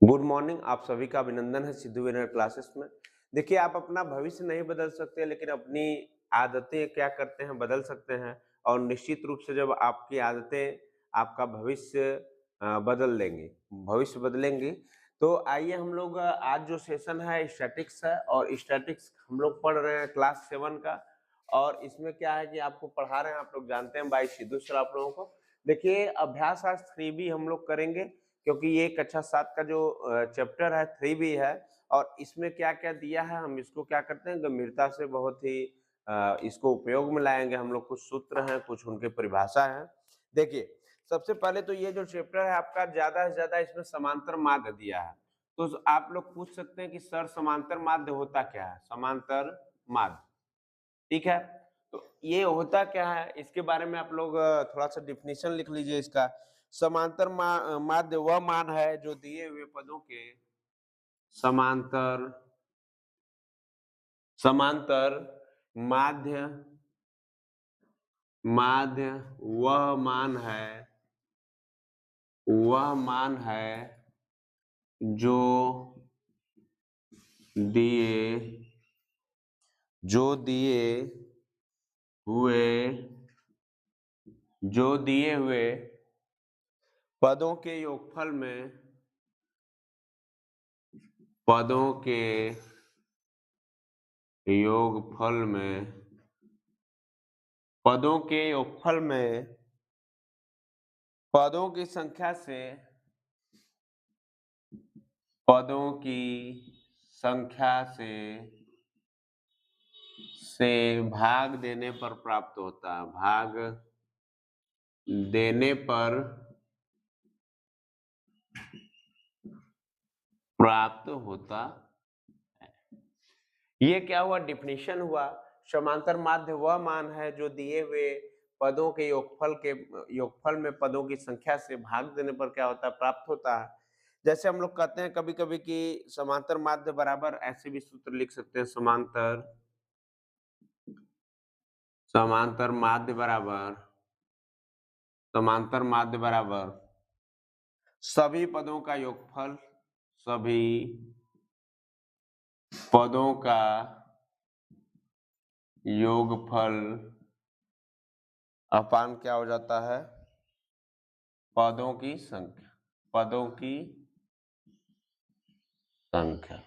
Good morning. आप सभी का अभिनंदन है सिद्धू विनर क्लासेस में। देखिए, आप अपना भविष्य नहीं बदल सकते, लेकिन अपनी आदतें क्या करते हैं बदल सकते हैं। और निश्चित रूप से जब आपकी आदतें आपका भविष्य बदल देंगी, भविष्य बदलेंगी। तो आइए हम लोग आज जो सेशन है स्टैटिक्स है, और स्टैटिक्स हम लोग पढ़ रहे हैं क्लास 7 का। और इसमें क्या है कि आपको पढ़ा रहे हैं, आप लोग जानते हैं, बाई सिद्धू सर आप लोगों को। देखिए, अभ्यास आज 3B हम लोग करेंगे, क्योंकि ये कक्षा 7 का जो चैप्टर है 3B है। और इसमें क्या-क्या दिया है, हम इसको क्या करते हैं गंभीरता से बहुत ही इसको उपयोग में लाएँगे हम लोग। कुछ सूत्र हैं, कुछ उनकी परिभाषा है। देखिए, सबसे पहले तो ये जो चैप्टर है आपका, ज़्यादा से ज़्यादा इसमें समांतर माध्य दिया है। तो आप लोग पूछ सकते हैं कि सर समांतर माध्य होता क्या है? समांतर माध्य, ठीक है? तो ये होता क्या है, इसके बारे में आप लोग थोड़ा-सा डेफिनिशन लिख लीजिए इसका। समांतर माध्य वह मान है जो दिए हुए पदों के समांतर समांतर माध्य माध्य वह मान है जो दिए जो दिए हुए जो दिए हुए पदों के योगफल में पदों के योगफल में पदों के योगफल में पदों की संख्या से पदों की संख्या से भाग देने पर प्राप्त होता है। भाग देने पर प्राप्त होता है। ये क्या हुआ, डेफिनेशन हुआ। समांतर माध्य वह मान है जो दिए हुए पदों के योगफल में पदों की संख्या से भाग देने पर क्या होता है, प्राप्त होता है। जैसे हम लोग कहते हैं कभी-कभी कि समांतर माध्य बराबर, ऐसे भी सूत्र लिख सकते हैं। समांतर माध्य बराबर समांतर माध्य बराबर सभी पदों का योगफल, सभी पदों का योगफल अपान क्या हो जाता है, पदों की संख्या।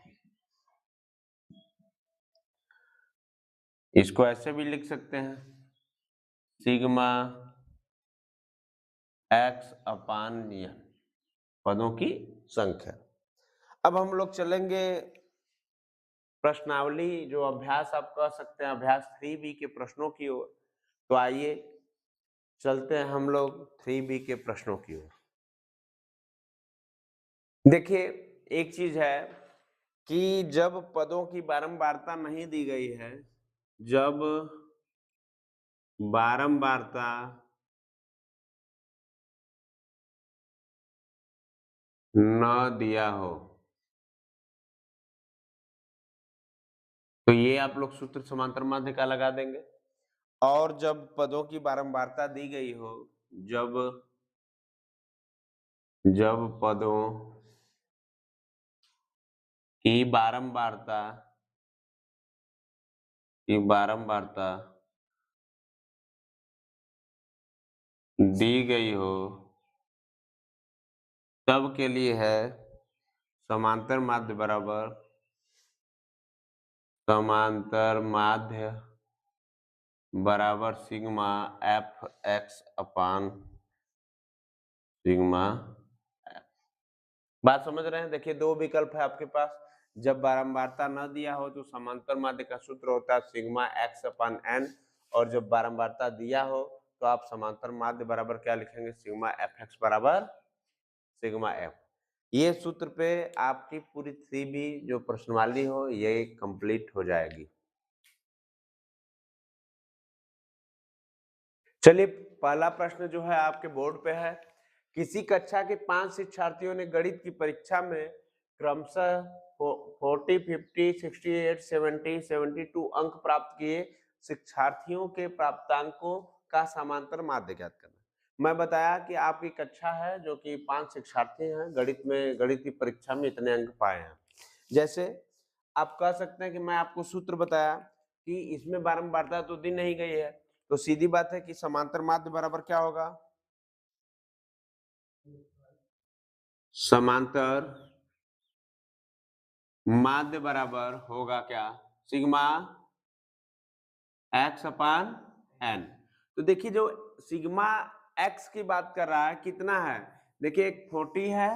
इसको ऐसे भी लिख सकते हैं, सिग्मा एक्स अपान एन, पदों की संख्या। अब हम लोग चलेंगे प्रश्नावली, जो अभ्यास आप कह सकते हैं, अभ्यास 3B के प्रश्नों की ओर। तो आइए चलते हैं हम लोग 3B के प्रश्नों की ओर। देखिए, एक चीज है कि जब पदों की बारंबारता नहीं दी गई है, जब बारंबारता न दिया हो, तो ये आप लोग सूत्र समांतर माध्य का लगा देंगे। और जब पदों की बारंबारता दी गई हो, जब जब पदों की बारंबारता दी गई हो, तब के लिए है समांतर माध्य बराबर सिग्मा एफ एक्स अपान सिग्मा एफ। बात समझ रहे हैं? देखिए, दो विकल्प है आपके पास। जब बारंबारता न दिया हो तो समांतर माध्य का सूत्र होता है सिग्मा एक्स अपान एन। और जब बारंबारता दिया हो तो आप समांतर माध्य बराबर क्या लिखेंगे, सिग्मा एफ एक्स बराबर सिग्मा एफ। ये सूत्र पे आपकी पूरी 3B जो प्रश्नावली हो ये कंप्लीट हो जाएगी। चलिए, पहला प्रश्न जो है आपके बोर्ड पे है। किसी कक्षा के 5 शिक्षार्थियों ने गणित की परीक्षा में क्रमशः 40, 50, 68, 70, 72 अंक प्राप्त किए। शिक्षार्थियों के प्राप्तांकों का समांतर माध्य ज्ञात करना। मैं बताया कि आपकी कक्षा है जो कि 5 शिक्षार्थी हैं, गणित की परीक्षा में इतने अंक पाए हैं। जैसे आप कह सकते हैं कि मैं आपको सूत्र बताया कि इसमें बारंबारता तो दी नहीं गई है, तो सीधी बात है कि समांतर माध्य बराबर क्या होगा? समांतर माध्य बराबर होगा क्या? Sigma x upon n. तो देखिए जो सिग्मा एक्स की बात कर रहा है कितना है? देखिए एक 40 है,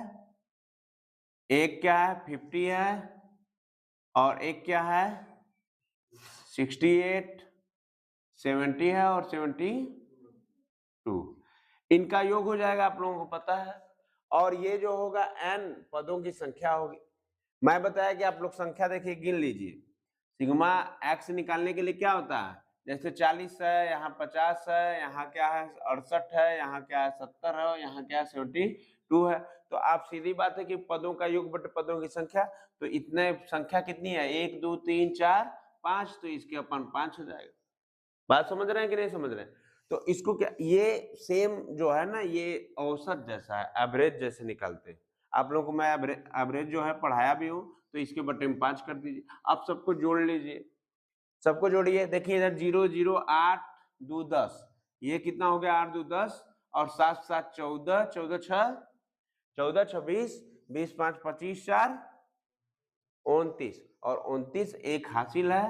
एक क्या है 50 है, और एक क्या है 68, 70 है और 72। इनका योग हो जाएगा, आप लोगों को पता है। और ये जो होगा n पदों की संख्या होगी। मैं बताया कि आप लोग संख्या देखिए गिन लीजिए। सिग्मा एक्स निकालने के लिए क्या होता है? जैसे 40 है, यहाँ 50 है, यहाँ क्या है 68 है, यहाँ क्या है 70 है, यहाँ क्या है 72 है। तो आप सीधी बात है कि पदों का योग बटे पदों की संख्या, तो इतने संख्या कितनी है 1 2 3 4 5, तो इसके अपन 5 हो जाएगा। बात समझ रहे हैं कि नहीं समझ रहे हैं? तो इसको क्या, ये सेम जो है ना, ये औसत जैसा है, एवरेज जैसे निकालते हैं। आप लोगों को मैं एवरेज जो है पढ़ाया भी हूँ, तो इसके बटे में 5 कर दीजिए। आप सबको जोड़ लीजिए, सबको जोड़िए। देखिए इधर 0 0 8 2 10, ये कितना हो गया 8 2 10, और 7 7 14, 14 6 14 26, 20 5 25 4 29, और 29 एक हासिल है,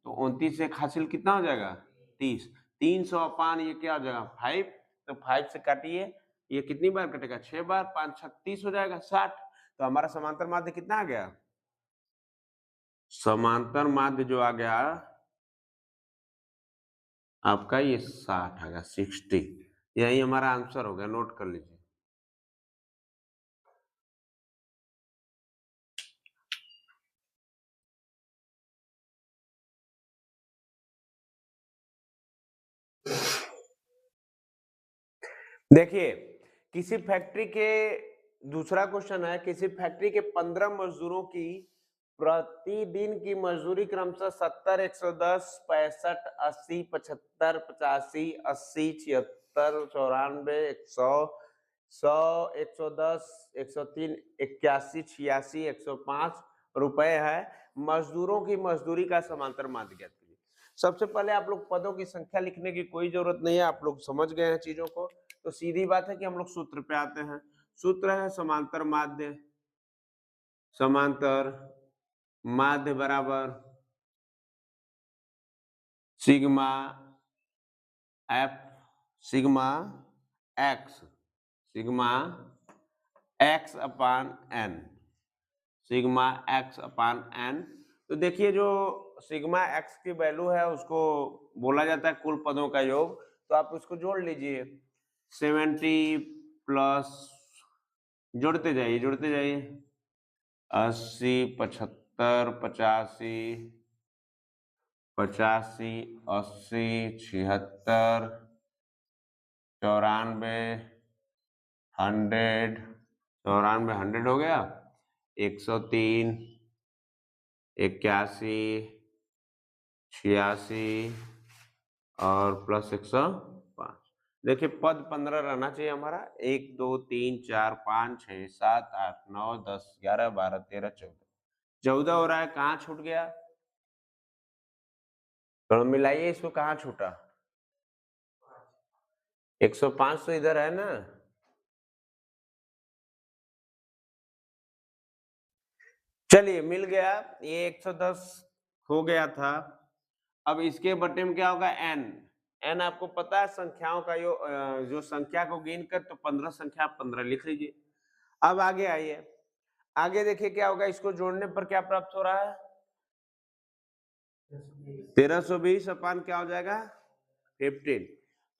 तो 29 एक हासिल कितना हो जाएगा 30। 300 अपान ये क्या हो जाएगा 5, तो 5 से काटिए, ये कितनी बार कटेगा 6 बार, 5 36 हो जाएगा 60। तो हमारा समांतर माध्य कितना आ गया? समांतर माध्य जो आ गया आपका ये 60 आ गया 60। यही हमारा आंसर हो गया, नोट कर लीजिए। देखिए किसी फैक्ट्री के, दूसरा क्वेश्चन है, किसी फैक्ट्री के 15 मजदूरों की प्रतिदिन की मजदूरी क्रमशः 70 110 65 80 75 85 80 76 94 100 100 110 103 81 86 105 रुपए है। मजदूरों की मजदूरी का समांतर माध्य ज्ञात कीजिए। सबसे पहले आप लोग पदों की संख्या लिखने की कोई जरूरत नहीं है, आप लोग समझ गए हैं चीजों को। तो सीधी बात है कि हम लोग सूत्र पे आते हैं। सूत्र है समांतर माध्य, समांतर माध्य बराबर sigma f sigma x, sigma x upon n, sigma x upon n. तो देखिए जो सिग्मा एक्स की वैल्यू है उसको बोला जाता है कुल पदों का योग, तो आप उसको जोड़ लीजिए। 70 प्लस, जोड़ते जाइए 80 75 85 85 80 76 94 100, 94 100 हो गया, 103 81 86 और प्लस 105। देखिए पद 15 रहना चाहिए हमारा। 1 2 3 4 5 6 7 8 9 10 11 12 13 14, 14 हो रहा है, कहाँ छूट गया? तो मिलाइए इसको, कहाँ छूटा? 105 तो इधर है ना। चलिए मिल गया, ये 110 हो गया था। अब इसके बटे में क्या होगा n। n आपको पता है संख्याओं का जो संख्या को गिन कर, तो 15 संख्या 15 लिख लीजिए। अब आगे आइए, आगे देखिए क्या होगा, इसको जोड़ने पर क्या प्राप्त हो रहा है 1320 अपान क्या हो जाएगा 15।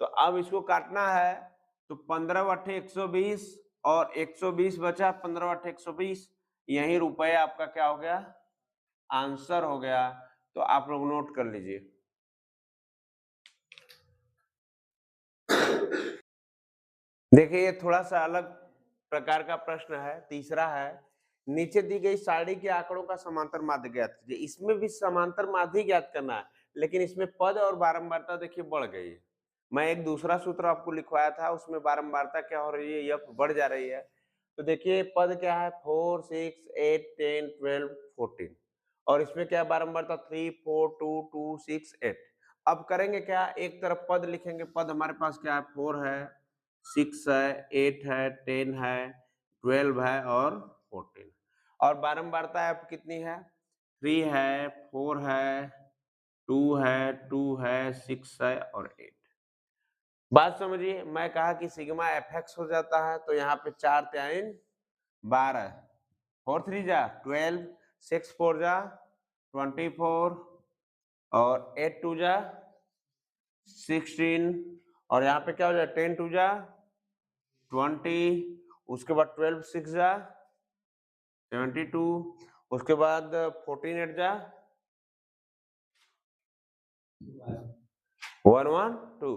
तो अब इसको काटना है, तो 15 बटे 120 और 120 बचा, 15 बटे 120, यही रुपए आपका क्या हो गया आंसर हो गया। तो आप लोग नोट कर लीजिए। देखिए ये थोड़ा सा अलग प्रकार का प्रश्न है, तीसरा है, नीचे दी गई सारणी के आंकड़ों का समांतर माध्य ज्ञात कीजिए। इसमें भी समांतर माध्य ज्ञात करना है, लेकिन इसमें पद और बारंबारता देखिए बढ़ गई है। मैं एक दूसरा सूत्र आपको लिखवाया था, उसमें बारंबारता क्या हो रही है, एफ बढ़ जा रही है। तो देखिए पद क्या है 4, 6, 8, 10, 12, 14 और इसमें क्या है बारंबारता 3, 4, 2, 2, 6, 8। अब करेंगे क्या, एक तरफ पद लिखेंगे, पद हमारे पास क्या है 4 है, 6 है, 8 है, 10 है, 12 है और 14 और बारंबारता एफ कितनी है 3 है, 4 है, 2 है, 2 है, 6 है और 8। बात समझिए, मैं कहा कि सिग्मा एफ हो जाता है तो यहाँ पे 4 3 12 4 3 जा 12 6 4 जा 24 और 8 2 जा 16 और यहाँ पे क्या हो जाए 10 2 जा 20 उसके बाद 12 6 जा 72 उसके बाद 14 8 जा 1 1 2।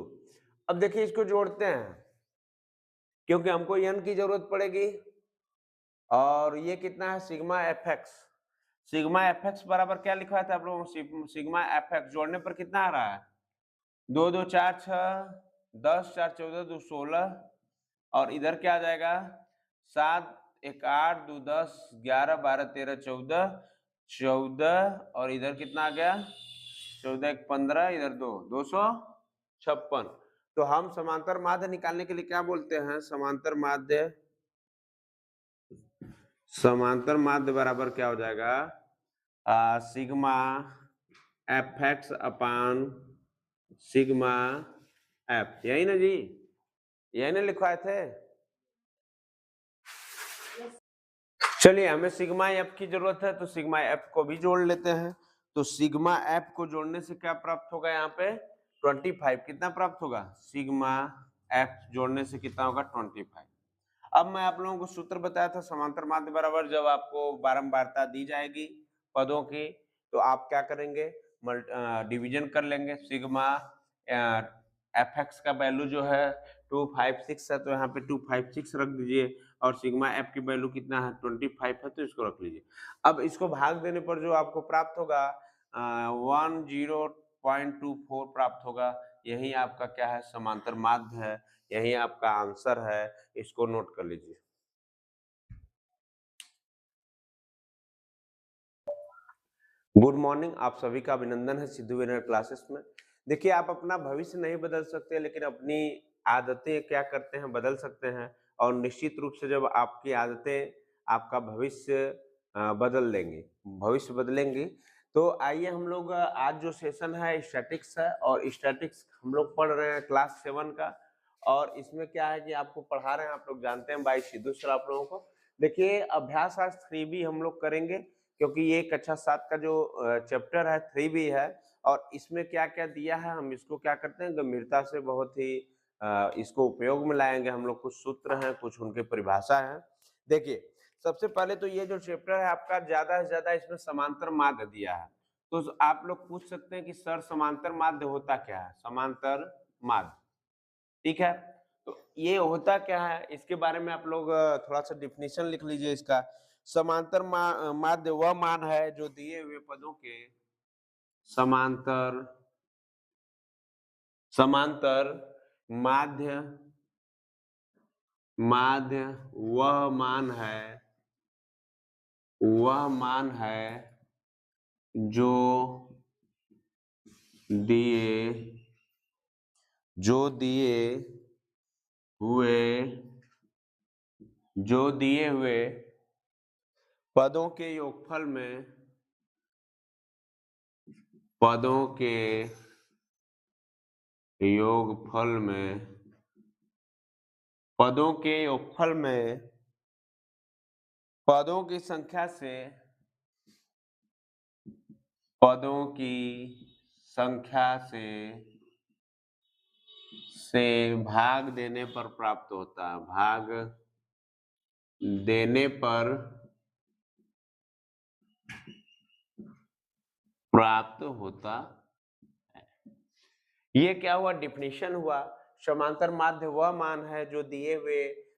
अब देखिए इसको जोड़ते हैं क्योंकि हमको n की जरूरत पड़ेगी और ये कितना है सिग्मा एफ एक्स बराबर क्या लिखा था आप लोगों को सिग्मा एफ एक्स जोड़ने पर कितना आ रहा है 2 2 4 6 10 4 14 2 16 और इधर क्या आ जाएगा 7 1 8 2 10 11 12 13 14 14 और इधर कितना आ गया 14 1 15 इधर 2 256। तो हम समांतर माध्य निकालने के लिए क्या बोलते हैं समांतर माध्य बराबर क्या हो जाएगा सिग्मा एफ एक्स अपान सिग्मा एफ, यही ना जी, यही ना लिखवाए थे। चलिए हमें सिग्मा एफ की जरूरत है तो सिग्मा एफ को भी जोड़ लेते हैं। तो सिग्मा एफ को जोड़ने से क्या प्राप्त होगा यहाँ पे 25 कितना प्राप्त होगा सिग्मा एफ जोड़ने से कितना होगा 25। अब मैं आप लोगों को सूत्र बताया था समांतर माध्य बराबर जब आपको बारंबारता दी जाएगी पदों की तो आप क्या करेंगे डिवीजन कर लेंगे सिग्मा एफ एक्स का वैल्यू जो है 256 है तो यहाँ पे 256 रख दीजिए और सिग्मा एफ की वैल्यू कितना है 25 है तो इसको रख लीजिए। अब इसको भाग देने पर जो आपको प्राप्त होगा 10.24 प्राप्त होगा, यही आपका क्या है समांतर माध्य है, यही आपका आंसर है, इसको नोट कर लीजिए। गुड मॉर्निंग, आप सभी का अभिनंदन है सिद्धू विनर क्लासेस में। देखिए आप अपना भविष्य नहीं बदल सकते लेकिन अपनी आदतें क्या करते हैं बदल सकते हैं और निश्चित रूप से जब आपकी आदतें आपका भविष्य बदल देंगी, भविष्य बदलेंगी। तो आइए हम लोग आज जो सेशन है स्टैटिक्स है और स्टैटिक्स हम लोग पढ़ रहे हैं क्लास 7 का और इसमें क्या है कि आपको पढ़ा रहे हैं, आप लोग जानते हैं भाई सिद्धू सर आप लोगों को। देखिए अभ्यास आज 3B हम लोग करेंगे क्योंकि ये कक्षा 7 का जो चैप्टर है 3B है और इसमें क्या क्या दिया है हम इसको क्या करते हैं गंभीरता से बहुत ही इसको उपयोग में लाएंगे हम लोग। कुछ सूत्र हैं, कुछ उनके परिभाषा है। देखिए सबसे पहले तो ये जो चैप्टर है आपका ज्यादा से ज्यादा इसमें समांतर माध्य दिया है। तो आप लोग पूछ सकते हैं कि सर समांतर माध्य होता क्या है, समांतर माध्य ठीक है तो ये होता क्या है इसके बारे में आप लोग थोड़ा सा डिफिनीशन लिख लीजिए इसका। समांतर माध्य वह मान है जो दिए हुए पदों के समांतर समांतर माध्य माध्य वह मान है जो दिए हुए पदों के योगफल में पदों के योगफल में पदों की संख्या से भाग देने पर प्राप्त होता है, भाग देने पर प्राप्त होता है। ये क्या हुआ डिफिनीशन हुआ। समांतर माध्य वह मान है जो दिए हुए